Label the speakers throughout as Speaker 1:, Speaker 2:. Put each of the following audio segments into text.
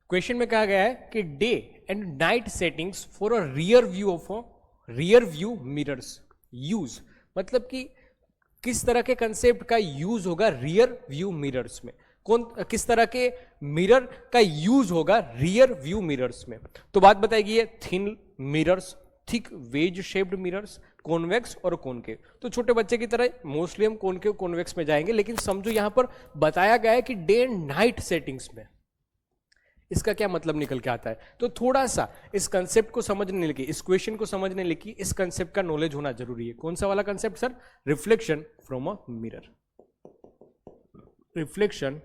Speaker 1: Question में कहा गया है कि day and night settings for a rear view of rear view mirrors use, मतलब कि किस तरह के कंसेप्ट का यूज होगा रियर व्यू मिरर्स में, किस तरह के मिरर का यूज होगा रियर व्यू मिरर्स में। तो बात बताएगी है thin mirrors, thick wedge shaped mirrors, convex और कॉनकेव। तो छोटे बच्चे की तरह मोस्टली हम कॉनकेव कॉन्वेक्स में जाएंगे, लेकिन समझो यहां पर बताया गया है कि डे एंड नाइट सेटिंग्स में, इसका क्या मतलब निकल के आता है। तो थोड़ा सा इस कंसेप्ट को समझने लगी, इस क्वेश्चन को समझने लगी, इस कंसेप्ट का नॉलेज होना जरूरी है। कौन सा वाला concept sir? Reflection from a mirror, reflection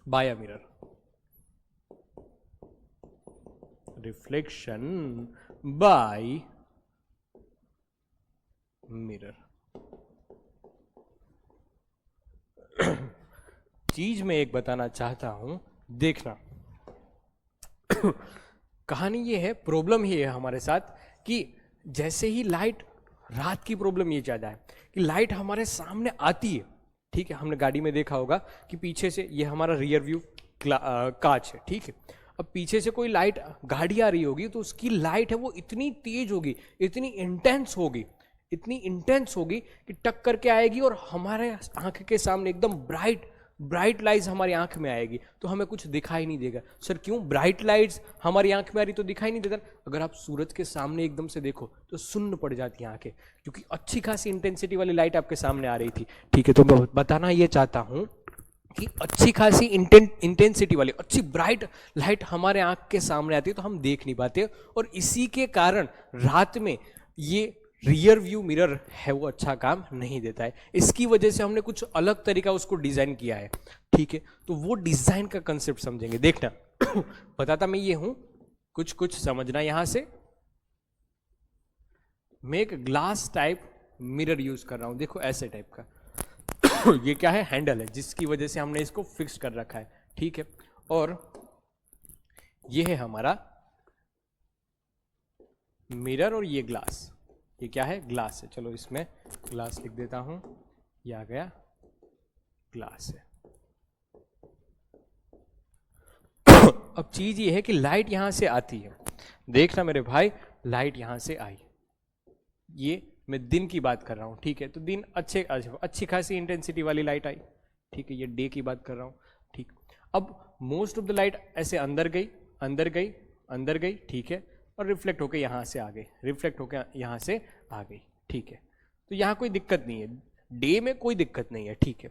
Speaker 1: by a mirror, reflection by mirror. चीज मैं एक बताना चाहता हूं, देखना। कहानी ये है, प्रॉब्लम ये है हमारे साथ कि जैसे ही लाइट, रात की प्रॉब्लम ये ज्यादा है कि लाइट हमारे सामने आती है, ठीक है, हमने गाड़ी में देखा होगा कि पीछे से, ये हमारा रियर व्यू कांच है, ठीक है, अब पीछे से कोई लाइट गाड़ी आ रही होगी तो उसकी लाइट है वो इतनी तेज होगी, इतनी इंटेंस होगी, इतनी इंटेंस होगी कि टक करके आएगी और हमारे आंख के सामने एकदम ब्राइट लाइट्स हमारी आंख में आएगी, तो हमें कुछ दिखाई नहीं देगा। सर क्यों? ब्राइट लाइट्स हमारी आंख में आ रही तो दिखाई नहीं देता। अगर आप सूरज के सामने एकदम से देखो तो सुन्न पड़ जाती है आंखें, क्योंकि अच्छी खासी इंटेंसिटी वाली लाइट आपके सामने आ रही थी, ठीक है। तो मैं बताना ये चाहता हूं कि अच्छी खासी इंटेंसिटी वाली अच्छी ब्राइट लाइट हमारे आंख के सामने आती है तो हम देख नहीं पाते, और इसी के कारण रात में ये रियर व्यू मिरर है वो अच्छा काम नहीं देता है। इसकी वजह से हमने कुछ अलग तरीका उसको डिजाइन किया है, ठीक है। तो वो डिजाइन का कंसेप्ट समझेंगे, देखना। बताता मैं ये हूं, कुछ समझना यहां से। मैं एक ग्लास टाइप मिरर यूज कर रहा हूं, देखो ऐसे टाइप का। ये क्या है? हैंडल है, जिसकी वजह से हमने इसको फिक्स कर रखा है, ठीक है। और ये है हमारा मिरर और ये ग्लास, ये क्या है? ग्लास है। चलो इसमें ग्लास लिख देता हूं, ये आ गया ग्लास है। अब चीज ये है कि लाइट यहां से आती है, देखना मेरे भाई, लाइट यहां से आई, ये मैं दिन की बात कर रहा हूं, ठीक है। तो दिन अच्छी खासी इंटेंसिटी वाली लाइट आई, ठीक है, ये डे की बात कर रहा हूं, ठीक। अब मोस्ट ऑफ द लाइट ऐसे अंदर गई, ठीक है, और रिफ्लेक्ट होकर यहां से आ गई, रिफ्लेक्ट होकर यहां से आ गई, ठीक है। तो यहां कोई दिक्कत नहीं है, डे में कोई दिक्कत नहीं है, ठीक है,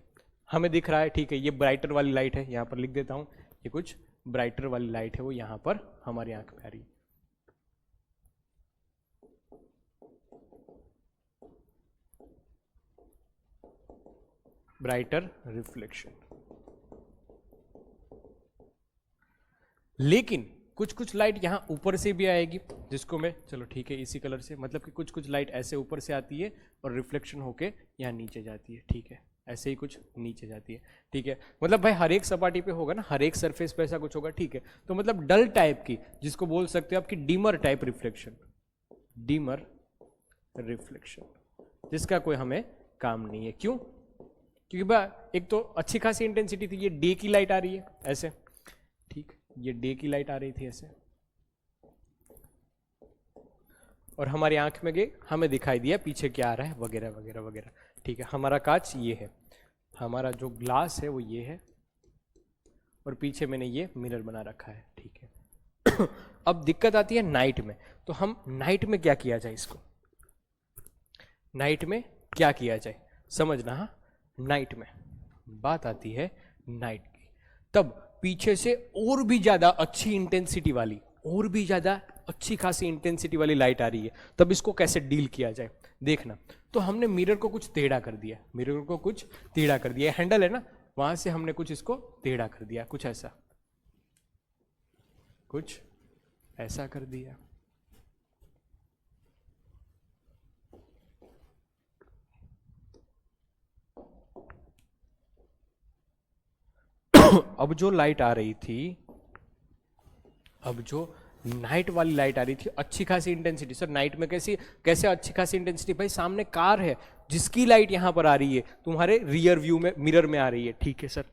Speaker 1: हमें दिख रहा है, ठीक है। ये ब्राइटर वाली लाइट है, यहां पर लिख देता हूं, ये कुछ ब्राइटर वाली लाइट है, वो यहां पर हमारी आंख में आ रही है। Brighter reflection. लेकिन कुछ लाइट यहां ऊपर से भी आएगी, जिसको मैं, चलो ठीक है, इसी कलर से, मतलब कि कुछ लाइट ऐसे ऊपर से आती है और रिफ्लेक्शन होके यहां नीचे जाती है, ठीक है, ऐसे ही कुछ नीचे जाती है, ठीक है। मतलब भाई हर एक सपाटी पे होगा ना, हर एक सरफेस पे ऐसा कुछ होगा, ठीक है। तो मतलब डल टाइप की, जिसको बोल सकते हो आपकी dimmer type reflection, dimmer reflection, जिसका कोई हमें काम नहीं है। क्यों? क्योंकि भाई एक तो अच्छी खासी इंटेंसिटी थी, ये डे की लाइट आ रही है ऐसे, ठीक, ये डे की लाइट आ रही थी ऐसे, और हमारी आंख में गई, हमें दिखाई दिया पीछे क्या आ रहा है, वगैरह वगैरह वगैरह, ठीक है। हमारा कांच ये है, हमारा जो ग्लास है वो ये है, और पीछे मैंने ये मिरर बना रखा है, ठीक है। अब दिक्कत आती है नाइट में, तो हम नाइट में क्या किया जाए, इसको नाइट में क्या किया जाए समझना। हाँ, नाइट में बात आती है नाइट की, तब पीछे से और भी ज्यादा अच्छी इंटेंसिटी वाली, और भी ज्यादा अच्छी खासी इंटेंसिटी वाली लाइट आ रही है, तब इसको कैसे डील किया जाए, देखना। तो हमने मिरर को कुछ टेढ़ा कर दिया, मिरर को कुछ टेढ़ा कर दिया, हैंडल है ना, वहां से हमने कुछ इसको टेढ़ा कर दिया, कुछ ऐसा कर दिया। अब जो लाइट आ रही थी, अब जो नाइट वाली लाइट आ रही थी, अच्छी खासी इंटेंसिटी। सर नाइट में कैसे अच्छी खासी इंटेंसिटी? भाई सामने कार है जिसकी लाइट यहां पर आ रही है, तुम्हारे रियर व्यू में, मिरर में आ रही है, ठीक है सर।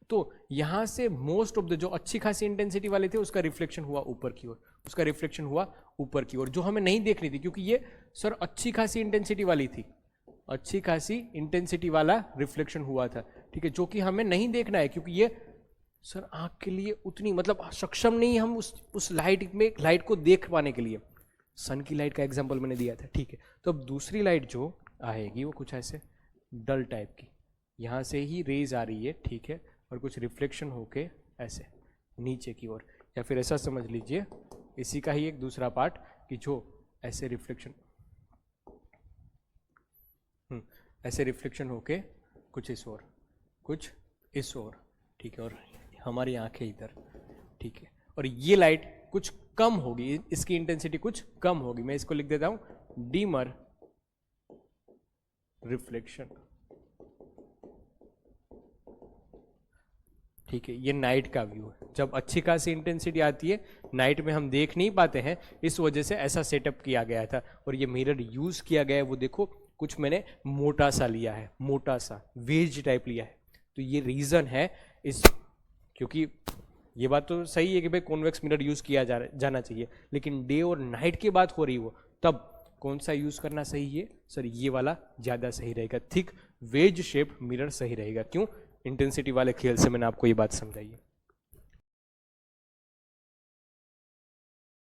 Speaker 1: तो यहाँ से मोस्ट ऑफ द जो अच्छी खासी इंटेंसिटी वाले थे उसका रिफ्लेक्शन हुआ ऊपर की ओर, उसका रिफ्लेक्शन हुआ ऊपर की ओर, जो हमें नहीं देखनी थी क्योंकि ये सर अच्छी खासी इंटेंसिटी वाली थी, अच्छी खासी इंटेंसिटी वाला रिफ्लेक्शन हुआ था, ठीक है, जो कि हमें नहीं देखना है क्योंकि ये सर आंख के लिए उतनी मतलब सक्षम नहीं हम उस लाइट में लाइट को देख पाने के लिए। सन की लाइट का एग्जांपल मैंने दिया था, ठीक है। तो अब दूसरी लाइट जो आएगी वो कुछ ऐसे डल टाइप की, यहाँ से ही रेज आ रही है, ठीक है, और कुछ रिफ्लेक्शन होके ऐसे नीचे की ओर, या फिर ऐसा समझ लीजिए इसी का ही एक दूसरा पार्ट कि जो ऐसे रिफ्लेक्शन ऐसे रिफ्लेक्शन होके कुछ इस ओर, कुछ इस ओर, ठीक है, और हमारी आंखें इधर, ठीक है, और ये लाइट कुछ कम होगी, इसकी इंटेंसिटी कुछ कम होगी। मैं इसको लिख देता हूं डीमर रिफ्लेक्शन, ठीक है। ये नाइट का व्यू है, जब अच्छी खासी इंटेंसिटी आती है नाइट में हम देख नहीं पाते हैं, इस वजह से ऐसा सेटअप किया गया था। और ये मिरर यूज किया गया है, वो देखो कुछ मैंने मोटा सा लिया है, मोटा सा वेज टाइप लिया है, तो ये रीजन है इस, क्योंकि ये बात तो सही है कि भाई कॉन्वेक्स मिरर यूज किया जाना चाहिए, लेकिन डे और नाइट की बात हो रही हो तब कौन सा यूज करना सही है सर, ये वाला ज्यादा सही रहेगा, थिक वेज शेप मिरर सही रहेगा। क्यों? इंटेंसिटी वाले खेल से मैंने आपको ये बात समझाई है।